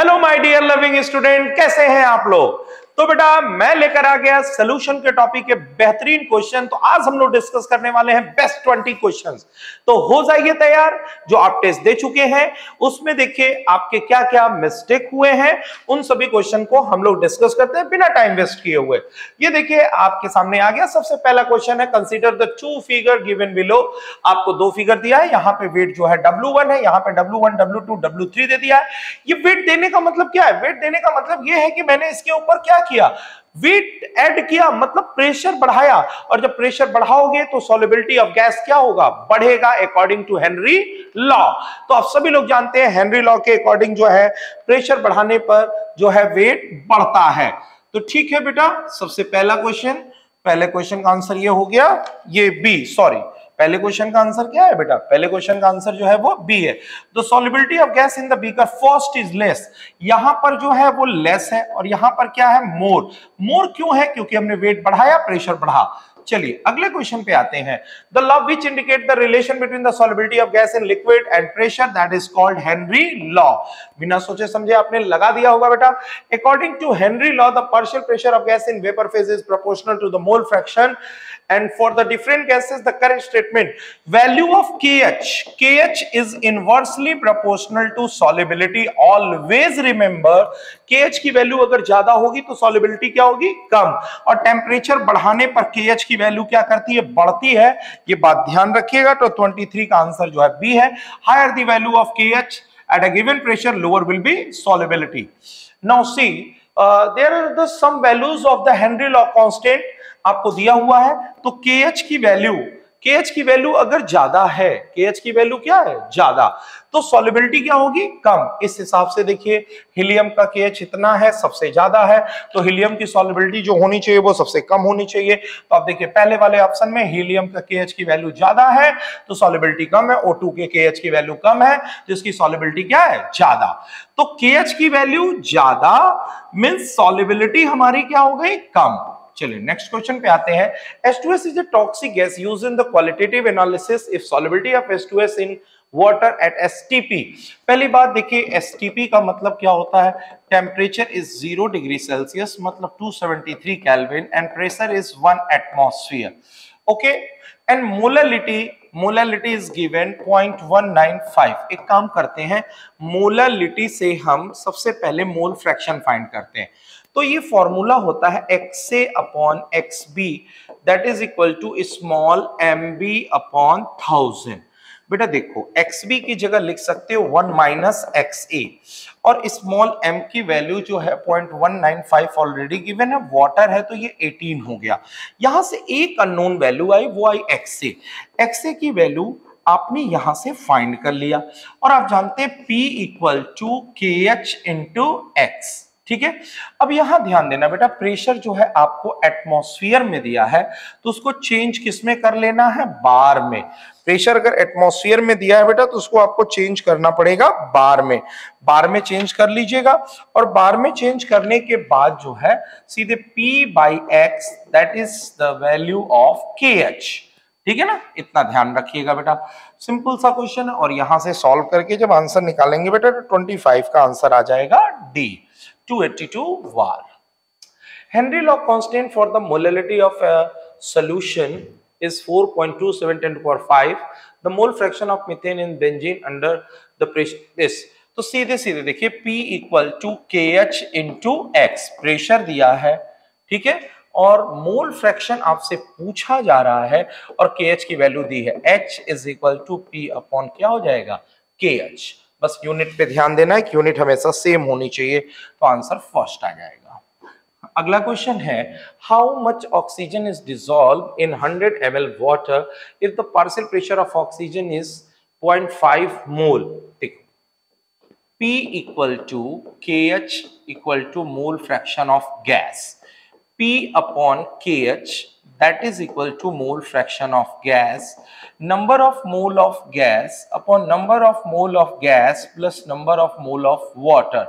Hello my dear loving student, कैसे हैं आप लोग। तो बेटा मैं लेकर आ गया सोल्यूशन के टॉपिक के बेहतरीन क्वेश्चन। तो आज हम लोग डिस्कस करने वाले हैं बेस्ट 20 क्वेश्चंस। तो हो जाइए तैयार। जो आप टेस्ट दे चुके हैं उसमें देखिए आपके क्या क्या मिस्टेक हुए हैं, उन सभी क्वेश्चन को हम लोग डिस्कस करते हैं बिना टाइम वेस्ट किए हुए। ये देखिए आपके सामने आ गया। सबसे पहला क्वेश्चन है, consider the two figure given below. आपको दो फिगर दिया है, यहाँ पे वेट जो है W1 है, यहाँ पे W1 W2 W3 दे दिया है। ये वेट देने का मतलब क्या है? वेट देने का मतलब ये है कि मैंने इसके ऊपर क्या किया, वेट ऐड किया, मतलब प्रेशर बढ़ाया। और जब प्रेशर बढ़ाओगे तो सॉल्युबिलिटी ऑफ गैस क्या होगा, बढ़ेगा, अकॉर्डिंग टू हेनरी लॉ। तो आप सभी लोग जानते हैं हेनरी लॉ के अकॉर्डिंग जो है प्रेशर बढ़ाने पर जो है वेट बढ़ता है। तो ठीक है बेटा, सबसे पहला क्वेश्चन, पहले क्वेश्चन का आंसर ये हो गया, ये बी, सॉरी पहले क्वेश्चन का आंसर क्या है बेटा, पहले क्वेश्चन का आंसर जो है वो बी है। The solubility of gas in the beaker first is less. यहां पर जो है वो लेस है और यहां पर क्या है, मोर। मोर क्यों है? क्योंकि हमने वेट बढ़ाया, प्रेशर बढ़ा। चलिए अगले क्वेश्चन पे आते हैं। The law which indicate the relation between the solubility of gas in liquid and pressure, that is called Henry law. बिना सोचे समझे आपने लगा दिया होगा बेटा। According to Henry law the partial pressure of gas in vapour phase is proportional to the mole fraction, and for the different gases the correct statement, value of kh is inversely proportional to solubility। always remember kh की value अगर ज्यादा होगी तो solubility क्या होगी, कम। और temperature बढ़ाने पर kh की वैल्यू क्या करती है, बढ़ती है। ये बात ध्यान रखिएगा। तो 23 का आंसर जो है बी है। Higher the value of kh at a given pressure lower will be solubility। now see there are the some values of the Henry law constant आपको दिया हुआ है। तो KH की वैल्यू अगर ज्यादा है, KH की वैल्यू क्या है, ज्यादा, तो सॉल्युबिलिटी क्या होगी, कम। इस हिसाब से देखिए हीलियम का KH इतना है, सबसे ज्यादा है, तो हीलियम की सॉल्युबिलिटी जो होनी चाहिए वो सबसे कम होनी चाहिए। तो आप देखिए पहले वाले ऑप्शन में हीलियम का KH की वैल्यू ज्यादा है तो सॉल्युबिलिटी कम है, O2 के KH की वैल्यू कम है जिसकी सॉल्युबिलिटी क्या है, ज्यादा। तो KH की वैल्यू ज्यादा मींस सॉल्युबिलिटी हमारी क्या हो गई, कम। चलिए नेक्स्ट क्वेश्चन पे आते हैं। H2S is a toxic gas used in the qualitative analysis if solubility of H2S in water at STP। पहली बात देखिए STP का मतलब क्या होता है, टेम्परेचर इज 0 डिग्री सेल्सियस मतलब 273 kelvin and pressure is 1 atmosphere. Okay, and molality is given 0.195। एक काम करते हैं, मोलैलिटी से हम सबसे पहले मोल फ्रैक्शन फाइंड करते हैं। तो ये फॉर्मूला होता है XA upon XB that is equal to small MB upon 1000। बेटा देखो XB की जगह लिख सकते हो 1 माइनस XA और स्मॉल m की वैल्यू जो है 0.195 ऑलरेडी गिवन है, वाटर है तो ये 18 हो गया। यहां से एक अननोन वैल्यू आई, वो आई XA की वैल्यू आपने यहां से फाइंड कर लिया और आप जानते हैं P equal to KH into X। ठीक है, अब यहां ध्यान देना बेटा, प्रेशर जो है आपको एटमॉस्फेयर में दिया है तो उसको चेंज किसमें कर लेना है, बार में। प्रेशर अगर एटमॉस्फेयर में दिया है बेटा तो उसको आपको चेंज करना पड़ेगा बार में। बार में चेंज कर लीजिएगा और बार में चेंज करने के बाद जो है सीधे P/X that is the value of KH। ठीक है ना, इतना ध्यान रखिएगा बेटा। सिंपल सा क्वेश्चन है और यहां से सॉल्व करके जब आंसर निकालेंगे बेटा तो 25 का आंसर आ जाएगा D, 282 var। Henry law constant for the molality of a solution is 4.27 10 to the power 5। The mole fraction of methane in benzene under the pressure is। तो सीधे सीधे देखिए P equal to KH into X, pressure दिया है, ठीक है, और mole fraction आपसे पूछा जा रहा है और KH की वैल्यू दी है, H is equal to P upon क्या हो जाएगा, KH। बस यूनिट पे ध्यान देना है कि यूनिट हमेशा सेम होनी चाहिए, तो आंसर फर्स्ट आ जाएगा। अगला क्वेश्चन है, how much oxygen is dissolve in 100 ml water if the partial pressure of oxygen is 0.5 mole. देखो P equal to KH equal to mole fraction of gas, P upon KH that is equal to mole fraction of gas, number of mole of gas upon number of mole of gas plus number of mole of water।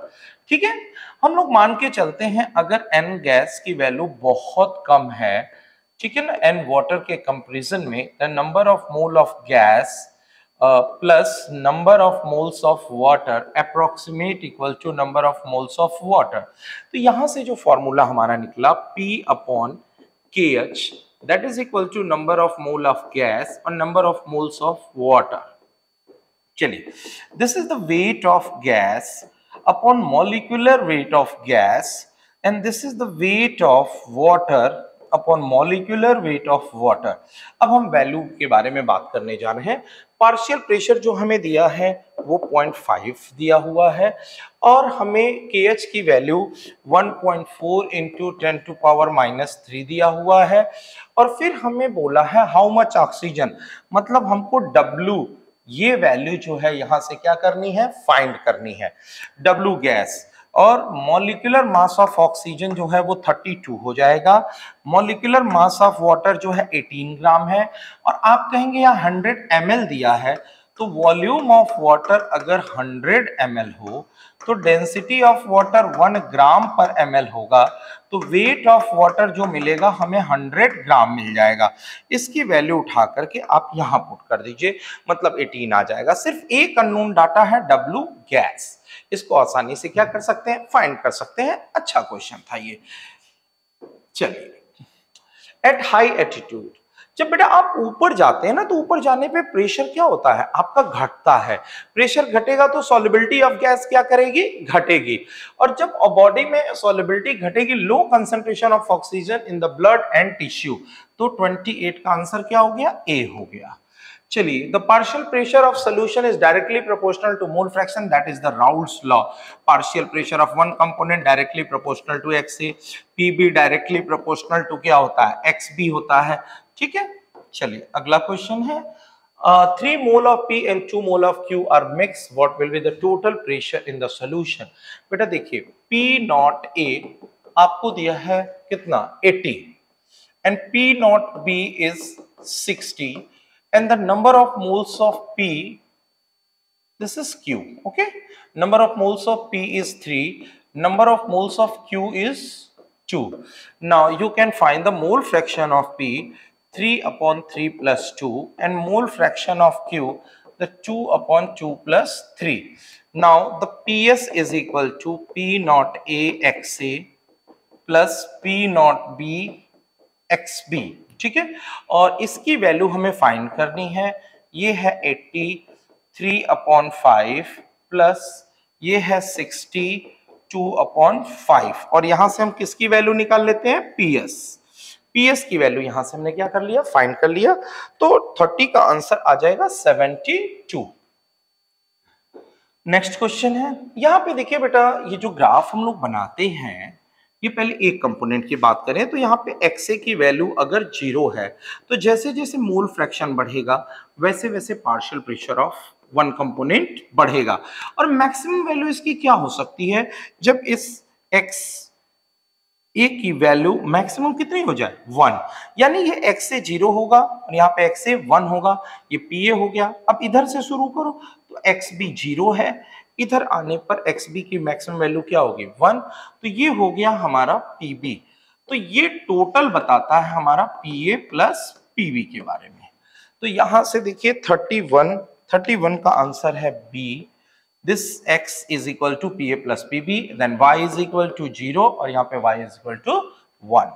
ठीक है, हम लोग मान के चलते हैं अगर N gas की वैल्यू बहुत कम है, ठीक है ना, N वाटर के कंपैरिजन में, the number of mole of gas plus number of moles of water approximate equal to number of moles of water. तो यहां से जो फॉर्मूला हमारा निकला P upon KH that is equal to number of mole of gas और number of moles of water. चलिए, this is the weight of gas upon molecular weight of gas and this is the weight of water upon molecular weight of water. अब हम value के बारे में बात करने जा रहे हैं। पार्शियल प्रेशर जो हमें दिया है वो 0.5 दिया हुआ है और हमें KH की वैल्यू 1.4 इंटू 10 टू पावर -3 दिया हुआ है और फिर हमें बोला है हाउ मच ऑक्सीजन, मतलब हमको W ये वैल्यू जो है यहां से क्या करनी है, फाइंड करनी है। W गैस और मॉलिक्यूलर मास ऑफ ऑक्सीजन जो है वो 32 हो जाएगा, मॉलिक्यूलर मास ऑफ वाटर जो है 18 ग्राम है और आप कहेंगे यहाँ 100 ml दिया है, तो वॉल्यूम ऑफ वाटर अगर 100 ml हो तो डेंसिटी ऑफ वाटर 1 ग्राम पर ml होगा, तो वेट ऑफ वाटर जो मिलेगा हमें 100 ग्राम मिल जाएगा। इसकी वैल्यू उठा करके आप यहां पुट कर दीजिए, मतलब 18 आ जाएगा। सिर्फ एक अननोन डाटा है W गैस, इसको आसानी से क्या कर सकते हैं, फाइंड कर सकते हैं। अच्छा क्वेश्चन था ये। चलिए, एट हाई एटीट्यूड, जब बेटा आप ऊपर जाते हैं ना तो ऊपर जाने पे प्रेशर क्या होता है आपका, घटता है। प्रेशर घटेगा तो सॉल्युबिलिटी ऑफ गैस क्या करेगी, घटेगी। और जब बॉडी में सॉल्युबिलिटी घटेगी, low concentration of oxygen in the blood and tissue, तो 28 का आंसर क्या हो गया, ए हो गया। चलिए, the partial pressure of solution is directly proportional to mole fraction, that is the Raoult's law. Partial pressure of one component directly proportional to XA, PB directly proportional to क्या होता है, XB होता है। ठीक है, चलिए अगला क्वेश्चन है 3 mole of P and 2 mole of Q are mix, what will be the total pressure in the solution. बेटा देखिए, P नॉट A आपको दिया है कितना, 80 and P not B is 60 and the number of moles of P, this is Q, okay, number of moles of P is 3, number of moles of Q is 2. Now you can find the mole fraction of P, 3 upon 3 plus 2, and mole fraction of Q, the 2 upon 2 plus 3. Now the PS is equal to P naught A XA plus P naught B XB, ठीक है। और इसकी value हमें find करनी है, ये है 80, 3 upon 5 plus ये है 60, 2 अपॉन 5 और यहां से हम किसकी वैल्यू निकाल लेते हैं, PS की वैल्यू यहां से हमने क्या कर लिया, फाइंड कर लिया, तो 30 का आंसर आ जाएगा 72। नेक्स्ट क्वेश्चन है, यहां पे देखिए बेटा, ये जो ग्राफ हम लोग बनाते हैं, ये पहले एक कंपोनेंट की बात करें तो यहाँ पे XA की वैल्यू अगर 0 है तो जैसे जैसे मोल फ्रैक्शन बढ़ेगा वैसे वैसे partial pressure of one component बढ़ेगा। और मैक्सिमम वैल्यू इसकी क्या हो सकती है, जब इस XA की वैल्यू मैक्सिमम कितनी हो जाए, 1, यानी ये XA 0 होगा और यहाँ पे XA 1 होगा, ये PA हो गया। अब इधर से शुरू करो तो XB 0 है, इधर आने पर XB की मैक्सिमम वैल्यू क्या होगी, 1, तो ये हो गया हमारा PB। तो ये टोटल बताता है हमारा PA प्लस PB के बारे में। तो यहां से देखिए 31 का आंसर है B। This X is equal to PA plus PB, then Y is equal to 0 और यहाँ पे Y इज इक्वल टू 1।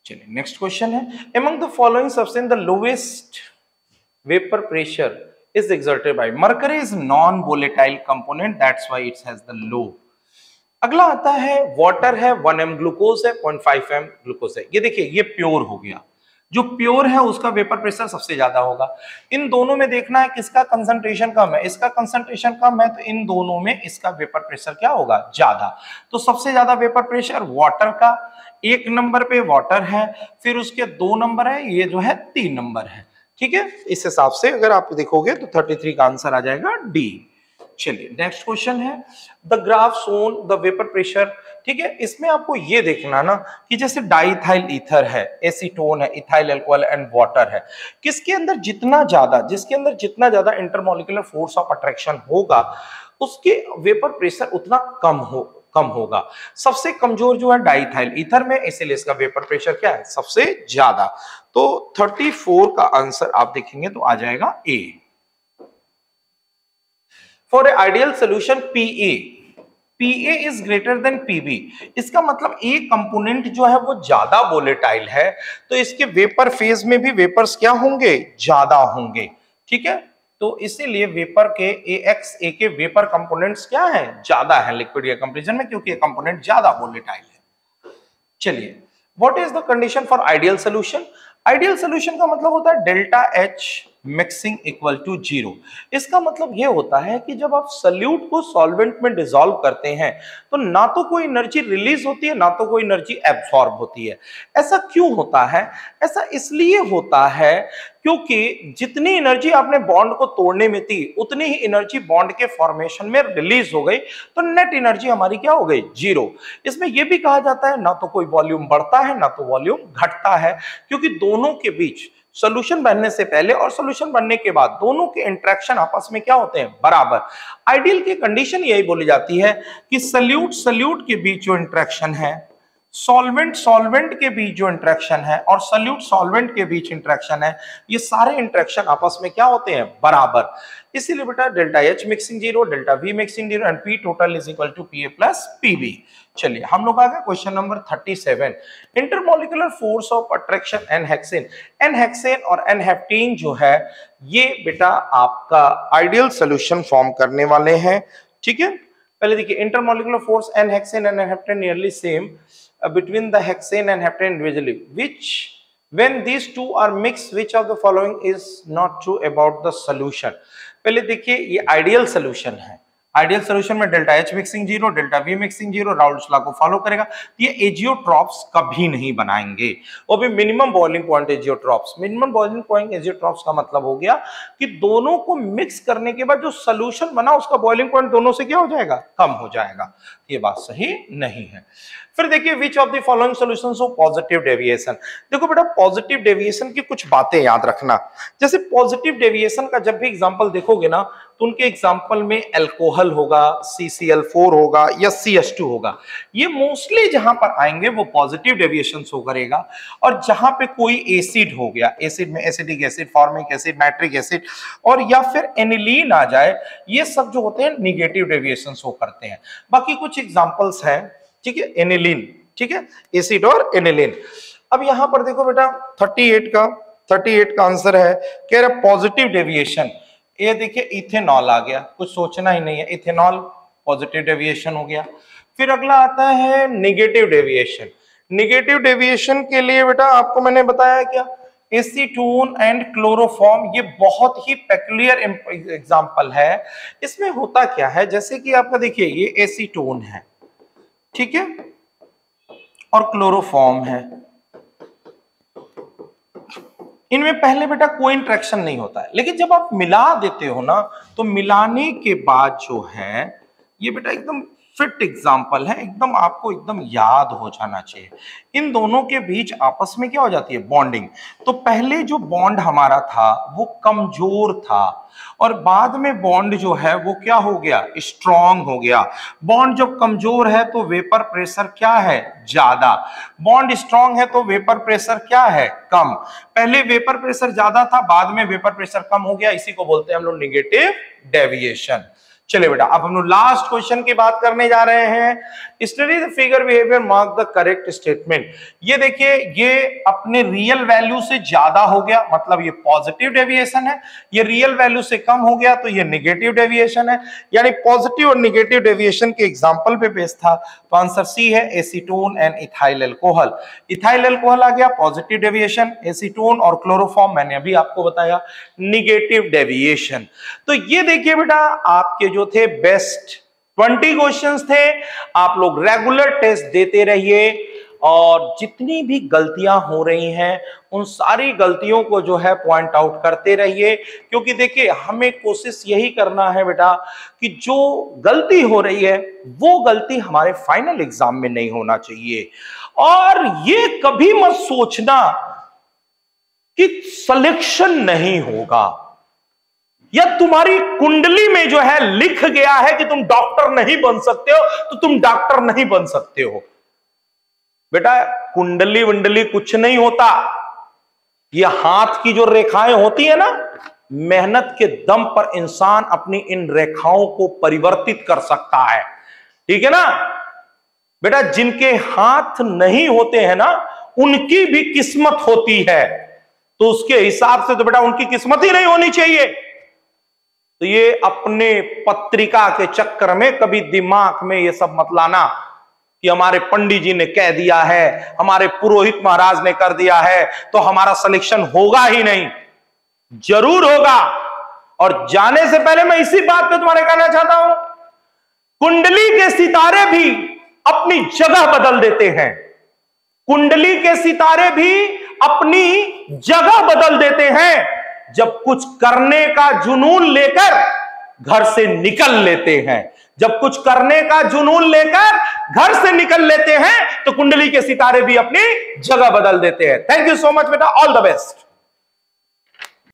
चलिए नेक्स्ट क्वेश्चन है, among the following substance the lowest vapor pressure is exerted by, mercury is non volatile component, that's why it has the low। अगला आता है water है, 1 m glucose है, 0.5 m glucose है। ये देखिए ये प्योर हो गया, जो प्योर है उसका वेपर प्रेशर सबसे ज्यादा होगा। इन दोनों में देखना है किसका कंसंट्रेशन कम है, इसका कंसंट्रेशन कम है तो इन दोनों में इसका वेपर प्रेशर क्या होगा, ज्यादा। तो सबसे ज्यादा वेपर प्रेशर वाटर का, 1 नंबर पे वाटर है, फिर उसके 2 नंबर है, ये जो है 3 नंबर है। ठीक है, इस हिसाब से अगर आप देखोगे तो 33 का आंसर आ जाएगा डी। चलिए नेक्स्ट क्वेश्चन है, the graph shown the vapour pressure. ठीक है, इसमें आपको ये देखना ना कि जैसे डाइथाइल ईथर है, एसीटोन है, इथाइल अल्कोहल एंड वाटर है, जिसके अंदर जितना ज्यादा इंटरमॉलिक्यूलर फोर्स ऑफ अट्रैक्शन होगा उसके वेपर प्रेशर उतना कम होगा। सबसे कमजोर जो है डाइथाइल ईथर में, इसीलिए इसका वेपर प्रेशर क्या है, सबसे ज्यादा। तो 34 का आंसर आप देखेंगे तो आ जाएगा A. For a ideal solution PA is greater than PB, इसका मतलब ए कंपोनेंट जो है वो ज्यादा वोलेटाइल है, तो इसके वेपर फेज में भी वेपर्स क्या होंगे, ज्यादा होंगे। ठीक है, तो इसीलिए वेपर के A के वेपर कंपोनेंट्स क्या है, ज्यादा है लिक्विड या कंपेरिजन में, क्योंकि ये कंपोनेंट ज्यादा वोलेटाइल है। चलिए, what is the condition for ideal solution? Ideal solution का मतलब होता है delta H mixing equal to 0। इसका मतलब यह होता है कि जब आप सॉल्यूट को सॉल्वेंट में डिसॉल्व करते हैं तो ना तो कोई एनर्जी रिलीज होती है ना तो कोई एनर्जी एब्सॉर्ब होती है। ऐसा क्यों होता है? ऐसा इसलिए होता है क्योंकि जितनी एनर्जी आपने बॉन्ड को तोड़ने में थी उतनी ही एनर्जी बॉन्ड के फॉर्मेशन में रिलीज हो गई, तो नेट एनर्जी हमारी क्या हो गई, 0। इसमें यह भी कहा जाता है ना तो कोई वॉल्यूम बढ़ता है ना तो वॉल्यूम घटता है, क्योंकि दोनों के बीच सॉल्यूशन बनने से पहले और सॉल्यूशन बनने के बाद दोनों के इंटरेक्शन आपस में क्या होते हैं, बराबर। आइडियल की कंडीशन यही बोली जाती है कि सॉल्यूट के बीच जो इंटरेक्शन है, सॉल्वेंट के बीच जो इंटरेक्शन है और सॉल्वेंट के बीच इंटरेक्शन है, ये सारे इंटरेक्शन आपस में क्या होते हैं, बराबर। इसीलिए बेटा delta H mixing 0, delta V mixing 0 and P total is equal to PA plus PB। चलिए हम लोग आ गए question number 37। Intermolecular force of attraction n hexane और एन-हेप्टेन जो है ये बेटा आपका आइडियल सॉल्यूशन फॉर्म करने वाले हैं। ठीक है, पहले देखिए intermolecular force N-hexane and n-heptane nearly same between the hexane and heptane individually, which when these two are mixed, which of the following is not true about the solution? पहले देखिए ये आइडियल सोल्यूशन है, ideal solution में delta H mixing 0, delta V mixing 0, Raoult's law को follow करेगा, ये azeotropes कभी नहीं बनाएंगे। और भी minimum boiling point azeotropes, minimum boiling point azeotropes का मतलब हो गया कि दोनों को मिक्स करने के बाद जो सोल्यूशन बना उसका बॉइलिंग पॉइंट दोनों से क्या हो जाएगा, कम हो जाएगा। ये बात सही नहीं है। फिर देखिए which of the following solutions of positive deviation. देखो बेटा पॉजिटिव डेविएशन की कुछ बातें याद रखना। जैसे पॉजिटिव डेविएशन का जब भी एग्जांपल देखोगे ना तो उनके एग्जांपल में अल्कोहल होगा, CCl4 होगा या CH2 होगा। ये मोस्टली जहां पर आएंगे वो पॉजिटिव डेविएशन शो करेगा। और जहां पे कोई एसिड हो गया, एसिड में acetic acid, formic acid, nitric acid और या फिर एनिलीन आ जाए, ये सब जो होते हैं निगेटिव डेविएशन शो करते हैं। बाकी कुछ एग्जांपल्स हैं, ठीक है, एनिलीन, ठीक है, एसिड और एनिलीन। अब यहां पर देखो बेटा 38 का आंसर है, कह रहा पॉजिटिव डेविएशन। ये देखिए इथेनॉल आ गया, कुछ सोचना ही नहीं है, इथेनॉल पॉजिटिव डेविएशन हो गया। फिर अगला आता है नेगेटिव डेविएशन। नेगेटिव डेविएशन के लिए बेटा आपको मैंने बताया क्या, एसीटोन एंड क्लोरोफॉर्म, ये बहुत ही पेक्युलियर एग्जांपल है। इसमें होता क्या है, जैसे कि आपका देखिए ये एसीटोन है, ठीक है, और क्लोरोफॉर्म है, इनमें पहले बेटा कोई इंटरेक्शन नहीं होता है, लेकिन जब आप मिला देते हो ना तो मिलाने के बाद जो है ये बेटा एकदम फिट एग्जाम्पल है, एकदम आपको एकदम याद हो जाना चाहिए। इन दोनों के बीच आपस में क्या हो जाती है, बॉन्डिंग। तो पहले जो बॉन्ड हमारा था वो कमजोर था और बाद में बॉन्ड जो है वो क्या हो गया, स्ट्रॉन्ग हो गया। बॉन्ड जब कमजोर है तो वेपर प्रेशर क्या है, ज्यादा। बॉन्ड स्ट्रॉन्ग है तो वेपर प्रेशर क्या है, कम। पहले वेपर प्रेशर ज्यादा था, बाद में वेपर प्रेशर कम हो गया, इसी को बोलते हैं हम लोग नेगेटिव डेविएशन। चलिए बेटा अब हम लोग लास्ट क्वेश्चन की बात करने जा रहे हैं। Study the figure behaviour, mark the correct statement. ये देखिए ये अपने रियल वैल्यू से ज्यादा हो गया, मतलब ये पॉजिटिव डेविएशन है। ये रियल वैल्यू से कम हो गया तो ये नेगेटिव डेविएशन है। यानी पॉजिटिव और नेगेटिव डेविएशन के एग्जांपल पे बेस था, तो आंसर सी है acetone and ethyl alcohol. Ethyl alcohol आ गया पॉजिटिव डेविएशन, एसीटोन और क्लोरोफॉर्म मैंने अभी आपको बताया नेगेटिव डेविएशन। तो ये देखिए बेटा आपके जो थे बेस्ट 20 क्वेश्चंस थे। आप लोग रेगुलर टेस्ट देते रहिए और जितनी भी गलतियां हो रही हैं उन सारी गलतियों को जो है पॉइंट आउट करते रहिए, क्योंकि देखिए हमें कोशिश यही करना है बेटा कि जो गलती हो रही है वो गलती हमारे फाइनल एग्जाम में नहीं होना चाहिए। और ये कभी मत सोचना कि सिलेक्शन नहीं होगा। या तुम्हारी कुंडली में जो है लिख गया है कि तुम डॉक्टर नहीं बन सकते हो, तो तुम डॉक्टर नहीं बन सकते हो। बेटा कुंडली वंडली कुछ नहीं होता, ये हाथ की जो रेखाएं होती है ना, मेहनत के दम पर इंसान अपनी इन रेखाओं को परिवर्तित कर सकता है, ठीक है ना। बेटा जिनके हाथ नहीं होते हैं ना, उनकी भी किस्मत होती है, तो उसके हिसाब से तो बेटा उनकी किस्मत ही नहीं होनी चाहिए। तो ये अपने पत्रिका के चक्कर में कभी दिमाग में ये सब मत लाना कि हमारे पंडित जी ने कह दिया है, हमारे पुरोहित महाराज ने कर दिया है, तो हमारा सिलेक्शन होगा ही नहीं। जरूर होगा। और जाने से पहले मैं इसी बात पे तुम्हारे कहना चाहता हूं, कुंडली के सितारे भी अपनी जगह बदल देते हैं। कुंडली के सितारे भी अपनी जगह बदल देते हैं जब कुछ करने का जुनून लेकर घर से निकल लेते हैं। जब कुछ करने का जुनून लेकर घर से निकल लेते हैं तो कुंडली के सितारे भी अपनी जगह बदल देते हैं। थैंक यू सो मच बेटा, ऑल द बेस्ट।